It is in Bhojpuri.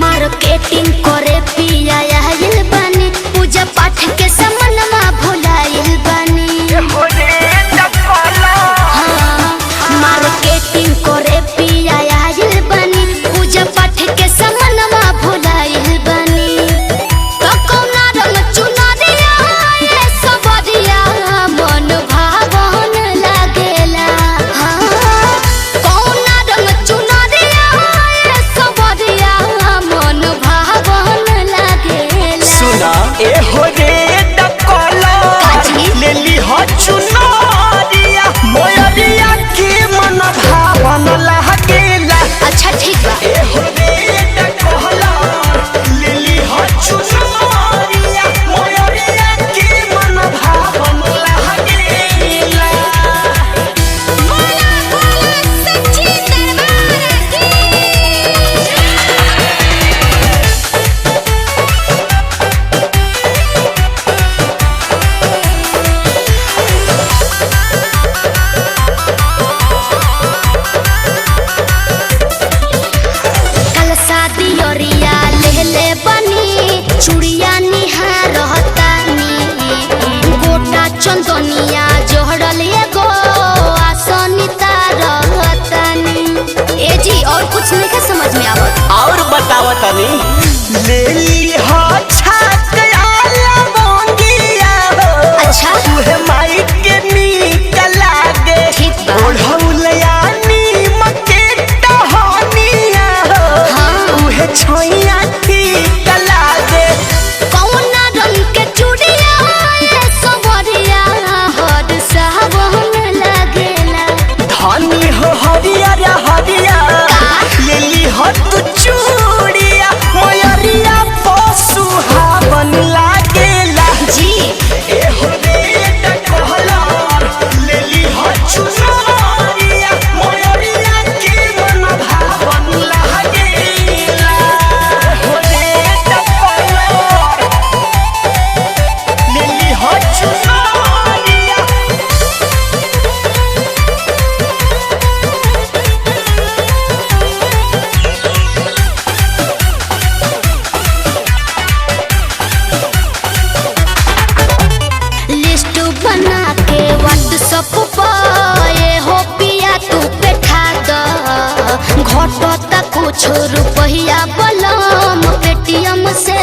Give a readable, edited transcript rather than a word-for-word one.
मार्केटिंग करे पिया आइल बानी, पूजा पाठ के समनमा भुलाइल बानी। मार्केटिंग करे पिया आइल बानी, पूजा पाठ के समनमा भुलाइल बानी। तो कौना रंग चुनरिया ये सबरिया मन भावन लागेला। कौना रंग चुनरिया ये सबरिया मन भावन लागेला। सुना ए हो रे डकला लेली हो चुनरिया मोयरिया के मन भावन लागेला। अच्छा ठीक बा। ए हो रे डकला लेली हो चुनरिया मोयरिया के मन भावन लागेला। बोला बोला सच्ची दरबार की। कल शादी ओरिया ले बनी, चूड़िया निहार रहतानी। गोटा चंदनिया जोड़ल एगो आसनिता रहतानी। ए जी और कुछ नहीं का समझ में आवत। और बताओ तनी लेली हो छाकला बोंगिया हो। अच्छा। तुहे माई के नीक लागे। ठीक बा। ओढ़ौलया नीम के टहनिया हो। हाँ। तुहे छोइया ठीक लागे। कौना रंग के चूड़िया ये सबरिया हर सावन लागेला। धनी हो हरियर हरियर लेली हो तू चूड़िया मोयरिया पशु हावन लागेला। जी ए हो रे डकला लेली हो चुनरिया मोयरिया के मन भावन लागेला। हो रे डकला लेली हो चुनरिया। लिस्ट बना के व्हाट्सएप पर ये हो पिया तू बैठा द। घटता कुछ रुपया बलम पेटीएम से